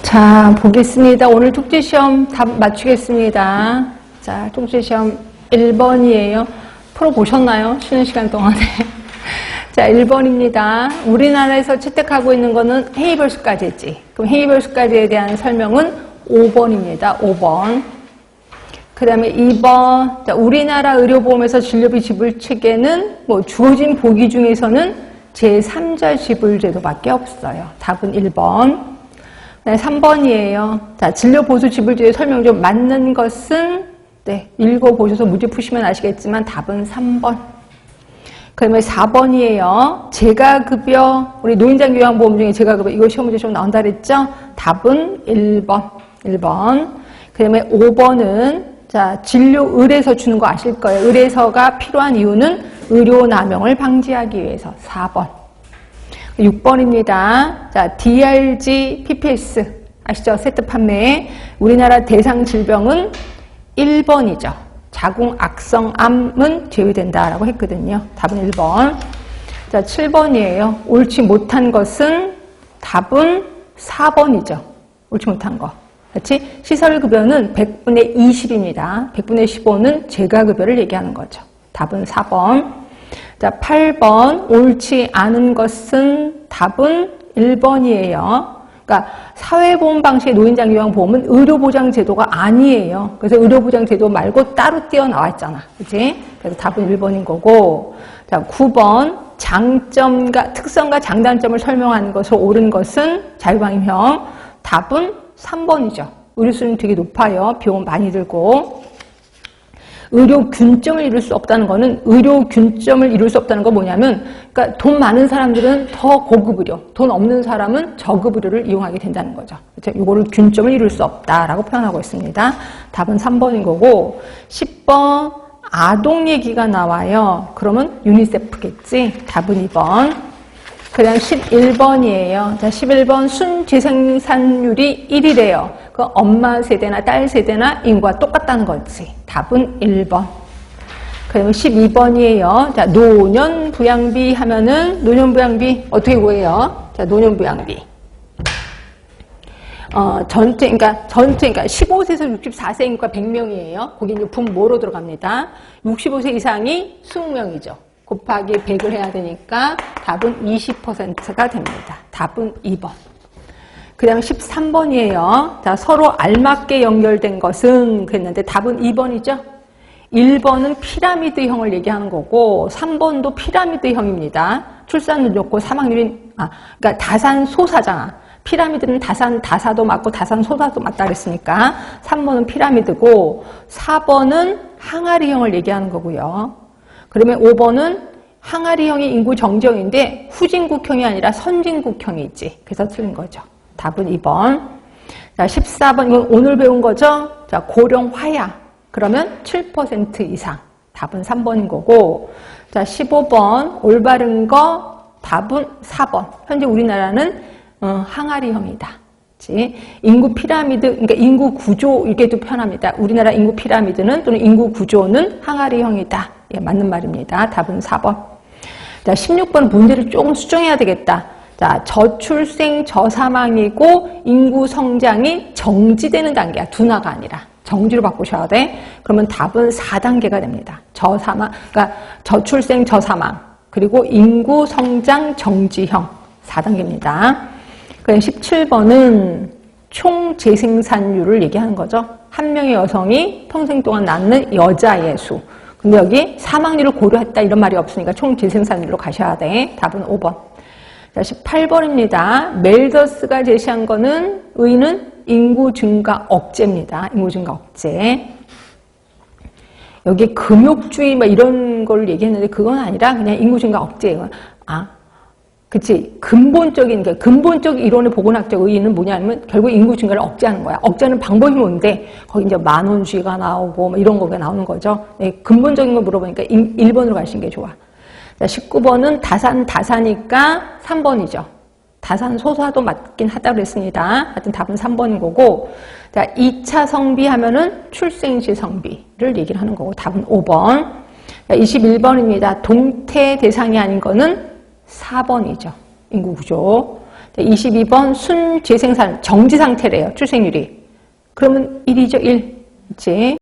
자, 보겠습니다. 오늘 통지시험 답 맞추겠습니다. 자, 통지시험 1번이에요. 풀어보셨나요? 쉬는 시간 동안에. 자, 1번입니다. 우리나라에서 채택하고 있는 거는 헤이벌스까지지. 그럼 헤이벌스까지에 대한 설명은 5번입니다. 5번. 그 다음에 2번. 자, 우리나라 의료보험에서 진료비 지불 체계는 주어진 보기 중에서는 제3자 지불제도밖에 없어요. 답은 1번. 네, 3번이에요. 자, 진료보수 지불제도 설명 좀 맞는 것은, 네, 읽어보셔서 문제 푸시면 아시겠지만 답은 3번. 그 다음에 4번이에요. 재가급여, 우리 노인장 요양보험 중에 재가급여, 이거 시험 문제 좀 나온다 그랬죠? 답은 1번. 1번. 그 다음에 5번은, 자, 진료 의뢰서 주는 거 아실 거예요. 의뢰서가 필요한 이유는 의료 남용을 방지하기 위해서. 4번. 6번입니다. 자, DRG, PPS 아시죠? 세트 판매. 우리나라 대상 질병은 1번이죠. 자궁악성암은 제외된다라고 했거든요. 답은 1번. 자, 7번이에요. 옳지 못한 것은 답은 4번이죠. 옳지 못한 거. 그렇지? 시설급여는 100분의 20입니다. 100분의 15는 재가급여를 얘기하는 거죠. 답은 4번. 자, 8번 옳지 않은 것은 답은 1번이에요. 그러니까 사회보험 방식의 노인장 요양보험은 의료보장제도가 아니에요. 그래서 의료보장제도 말고 따로 띄어나와 있잖아. 그치? 그래서 답은 1번인 거고. 자, 9번 장점과 특성과 장단점을 설명하는 것으로 옳은 것은 자유방임형. 답은 3번이죠. 의료수는 되게 높아요. 비용 많이 들고. 의료 균점을 이룰 수 없다는 거는 의료 균점을 이룰 수 없다는 건 뭐냐면 그러니까 돈 많은 사람들은 더 고급 의료, 돈 없는 사람은 저급 의료를 이용하게 된다는 거죠. 그렇죠? 이거를 균점을 이룰 수 없다라고 표현하고 있습니다. 답은 3번인 거고 10번 아동 얘기가 나와요. 그러면 유니세프겠지. 답은 2번. 그 다음 11번이에요. 자, 11번 순재생산율이 1이래요. 그 엄마 세대나 딸 세대나 인구가 똑같다는 거지. 답은 1번. 그리고 12번이에요. 자, 노년부양비 하면은, 노년부양비 어떻게 구해요? 자, 노년부양비. 그러니까 15세에서 64세니까 100명이에요. 거기 이제 분모로 들어갑니다. 65세 이상이 20명이죠. 곱하기 100을 해야 되니까 답은 20%가 됩니다. 답은 2번. 그 다음에 13번이에요. 자, 서로 알맞게 연결된 것은 그랬는데 답은 2번이죠. 1번은 피라미드형을 얘기하는 거고 3번도 피라미드형입니다. 출산율 좋고 사망률이 그러니까 다산소사잖아. 피라미드는 다사도 맞고 다산소사도 맞다 그랬으니까 3번은 피라미드고 4번은 항아리형을 얘기하는 거고요. 그러면 5번은 항아리형이 인구 정정인데 후진국형이 아니라 선진국형이지. 그래서 틀린 거죠. 답은 2번. 자, 14번 이건 오늘 배운 거죠. 자, 고령 화야. 그러면 7% 이상. 답은 3번인 거고. 자, 15번 올바른 거 답은 4번. 현재 우리나라는 항아리형이다. 인구 피라미드, 그러니까 인구 구조 이렇게도 표현합니다. 우리나라 인구 피라미드는 또는 인구 구조는 항아리형이다. 예, 맞는 말입니다. 답은 4번. 자, 16번 문제를 조금 수정해야 되겠다. 자, 저출생, 저사망이고 인구 성장이 정지되는 단계야. 둔화가 아니라. 정지로 바꾸셔야 돼. 그러면 답은 4단계가 됩니다. 저사망, 그러니까 저출생, 저사망. 그리고 인구 성장 정지형. 4단계입니다. 그럼 17번은 총 재생산율을 얘기하는 거죠. 한 명의 여성이 평생 동안 낳는 여자의 수. 근데 여기 사망률을 고려했다 이런 말이 없으니까 총 재생산율로 가셔야 돼. 답은 5번. 자, 18번입니다. 멜더스가 제시한 거는 의의는 인구 증가 억제입니다. 인구 증가 억제. 여기 금욕주의 이런 걸 얘기했는데 그건 아니라 그냥 인구 증가 억제예요. 그치. 근본적 이론의 보건학적 의의는 뭐냐면 결국 인구 증가를 억제하는 거야. 억제하는 방법이 뭔데? 거기 이제 만원주의가 나오고 이런 거가 나오는 거죠. 네, 근본적인 거 물어보니까 1번으로 가시는 게 좋아. 자, 19번은 다사니까 3번이죠. 다산소사도 맞긴 하다 그랬습니다. 하여튼 답은 3번인 거고. 자, 2차 성비 하면은 출생시 성비를 얘기를 하는 거고 답은 5번. 자, 21번입니다. 동태 대상이 아닌 거는 4번이죠. 인구구조. 22번 순재생산 정지 상태래요. 출생률이. 그러면 1이죠. 1. 그치?